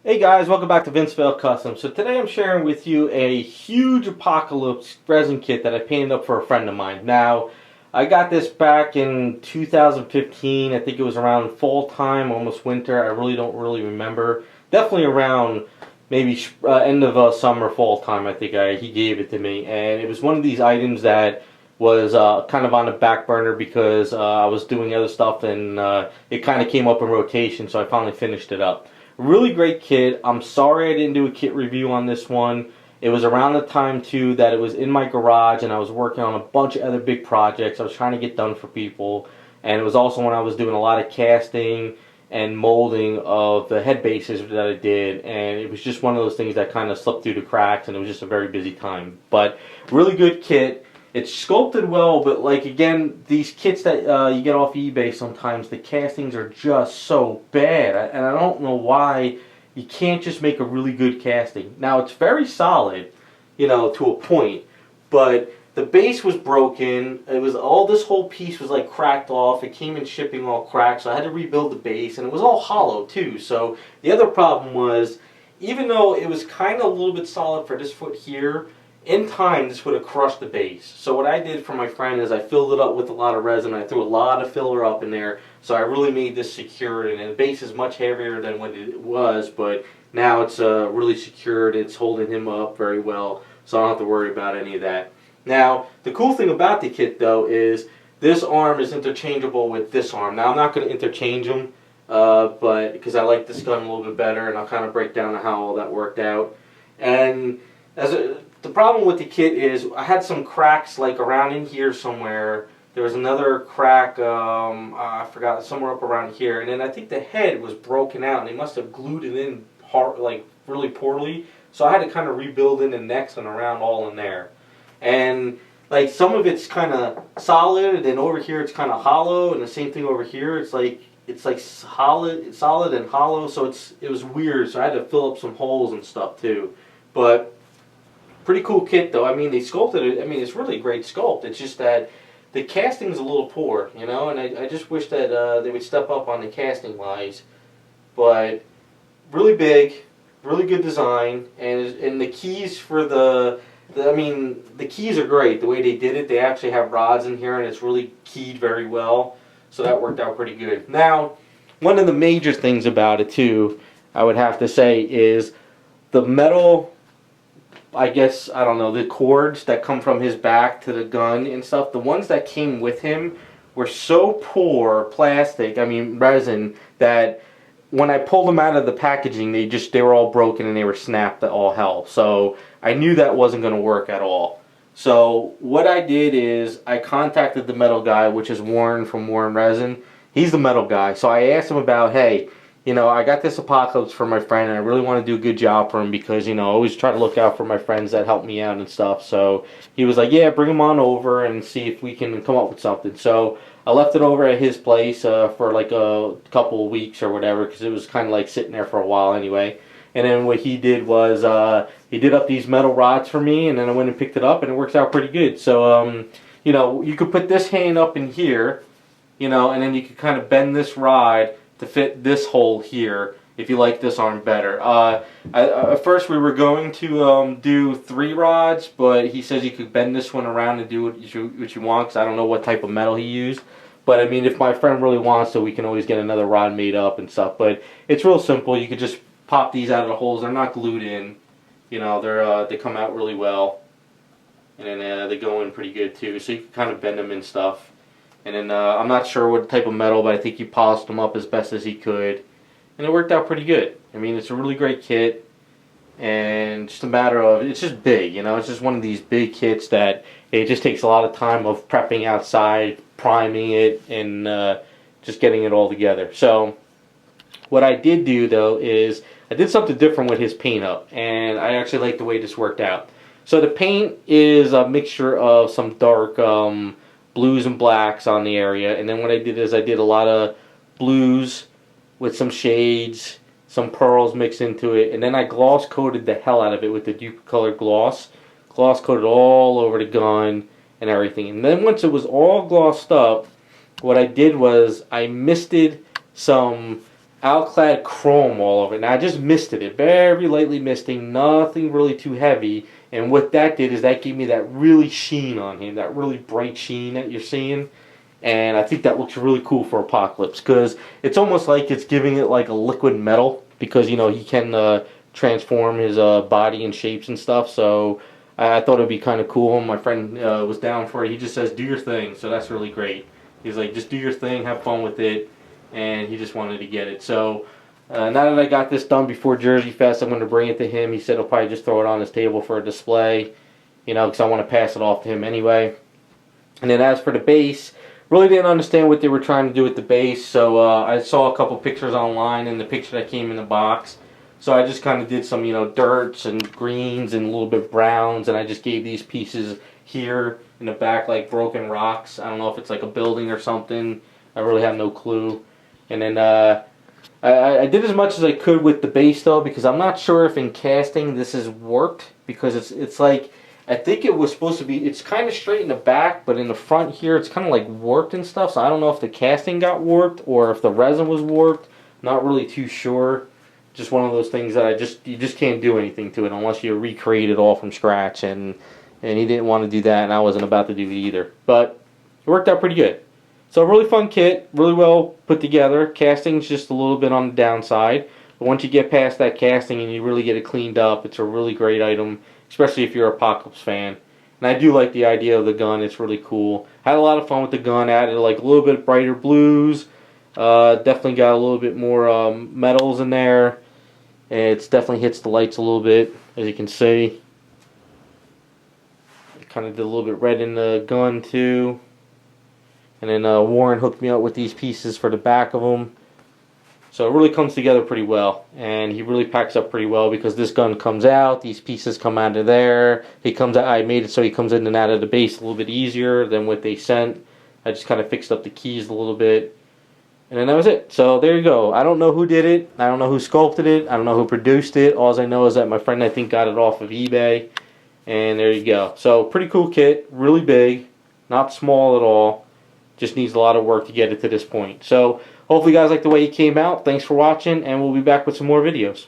Hey guys, welcome back to Vince-Vell Custom. So today I'm sharing with you a huge Apocalypse resin kit that I painted up for a friend of mine. Now, I got this back in 2015. I think it was around fall time, almost winter. I don't really remember. Definitely around maybe end of summer, fall time. I think he gave it to me, and it was one of these items that was kind of on the back burner because I was doing other stuff, and it kind of came up in rotation. So I finally finished it up. Really great kit. I'm sorry I didn't do a kit review on this one. It was around the time too that it was in my garage and I was working on a bunch of other big projects I was trying to get done for people, and it was also when I was doing a lot of casting and molding of the head bases that I did, and it was just one of those things that kind of slipped through the cracks, and it was just a very busy time. But really good kit. It's sculpted well, but like again, these kits that you get off eBay sometimes, the castings are just so bad, and I don't know why you can't just make a really good casting. Now it's very solid, to a point, but the base was broken. It was all this whole piece was like cracked off. It came in shipping all cracked, so I had to rebuild the base, and it was all hollow too. So the other problem was, even though it was kind of a little bit solid for this foot here, in time, this would have crushed the base. So what I did for my friend is I filled it up with a lot of resin. I threw a lot of filler up in there, so I really made this secured. And the base is much heavier than what it was, but now it's really secured. It's holding him up very well, so I don't have to worry about any of that. Now, the cool thing about the kit, though, is this arm is interchangeable with this arm. Now, I'm not going to interchange them, but because I like this gun a little bit better, and I'll kind of break down how all that worked out. And the problem with the kit is I had some cracks like around in here somewhere. There was another crack, I forgot, somewhere up around here. And then I think the head was broken out, and they must have glued it in hard, like really poorly. So I had to kind of rebuild in the necks and around all in there. And like some of it's kind of solid, and then over here it's kind of hollow, and the same thing over here. It's like solid and hollow. So it was weird. So I had to fill up some holes and stuff too. But pretty cool kit though. I mean, they sculpted it. I mean, it's really great sculpt. It's just that the casting's a little poor, and I just wish that they would step up on the casting wise. But really big, really good design, and the keys for the keys are great. The way they did it, they actually have rods in here, and it's really keyed very well. So that worked out pretty good. Now, one of the major things about it too, I would have to say, is the metal, I guess, I don't know, the cords that come from his back to the gun and stuff, the ones that came with him were so poor plastic, resin, that when I pulled them out of the packaging, they were all broken and they were snapped to all hell. So I knew that wasn't going to work at all. So what I did is I contacted the metal guy, which is Warren from Warren Resin. He's the metal guy. So I asked him about, hey, I got this Apocalypse for my friend, and I really want to do a good job for him because, I always try to look out for my friends that help me out and stuff. So he was like, yeah, bring him on over and see if we can come up with something. So I left it over at his place for like a couple of weeks or whatever, because it was kind of like sitting there for a while anyway. And then what he did was he did up these metal rods for me, and then I went and picked it up, and it works out pretty good. So, you could put this hand up in here, and then you could kind of bend this rod to fit this hole here if you like this arm better. At first we were going to do 3 rods, but he says you could bend this one around and do what you want, because I don't know what type of metal he used. But I mean, if my friend really wants to, we can always get another rod made up and stuff. But it's real simple. You could just pop these out of the holes. They're not glued in. They come out really well, and then they go in pretty good too. So you can kind of bend them and stuff. And then I'm not sure what type of metal, but I think he polished them up as best as he could. And it worked out pretty good. I mean, it's a really great kit. And just a matter of, it's just big, It's just one of these big kits that it just takes a lot of time of prepping outside, priming it, and just getting it all together. So what I did do, though, is I did something different with his paint up. And I actually like the way this worked out. So the paint is a mixture of some dark blues and blacks on the area, and then what I did is I did a lot of blues with some shades, some pearls mixed into it, and then I gloss coated the hell out of it with the Duplicolor gloss coated all over the gun and everything. And then once it was all glossed up, what I did was I misted some outclad chrome all over it. Now I just misted it, very lightly misting, nothing really too heavy. And what that did is that gave me that really sheen on him, that really bright sheen that you're seeing. And I think that looks really cool for Apocalypse because it's almost like it's giving it like a liquid metal because, you know, he can transform his body and shapes and stuff. So I thought it'd be kind of cool. My friend was down for it. He just says, do your thing. So that's really great. He's like, just do your thing, have fun with it. And he just wanted to get it. So now that I got this done before Jersey Fest, I'm going to bring it to him. He said he'll probably just throw it on his table for a display, you know, because I want to pass it off to him anyway. And then as for the base, really didn't understand what they were trying to do with the base. So I saw a couple pictures online and the picture that came in the box. So I just kind of did some, you know, dirts and greens and a little bit of browns. And I just gave these pieces here in the back like broken rocks. I don't know if it's like a building or something. I really have no clue. And then I did as much as I could with the base though, because I'm not sure if in casting this has worked, because it's like, I think it was supposed to be, it's kind of straight in the back, but in the front here it's kind of like warped and stuff, so I don't know if the casting got warped or if the resin was warped. Not really too sure. Just one of those things that you just can't do anything to it unless you recreate it all from scratch, and he didn't want to do that, and I wasn't about to do it either. But it worked out pretty good. So a really fun kit, really well put together. Casting's just a little bit on the downside. But once you get past that casting and you really get it cleaned up, it's a really great item, especially if you're an Apocalypse fan. And I do like the idea of the gun. It's really cool. Had a lot of fun with the gun. Added like a little bit brighter blues. Definitely got a little bit more metals in there. It definitely hits the lights a little bit, as you can see. Kind of did a little bit red in the gun too. And then Warren hooked me up with these pieces for the back of them. So it really comes together pretty well. And he really packs up pretty well because this gun comes out. These pieces come out of there. He comes out, I made it so he comes in and out of the base a little bit easier than what they sent. I just kind of fixed up the keys a little bit. And then that was it. So there you go. I don't know who did it. I don't know who sculpted it. I don't know who produced it. All I know is that my friend, I think, got it off of eBay. And there you go. So pretty cool kit. Really big. Not small at all. Just needs a lot of work to get it to this point. So hopefully you guys like the way it came out. Thanks for watching, and we'll be back with some more videos.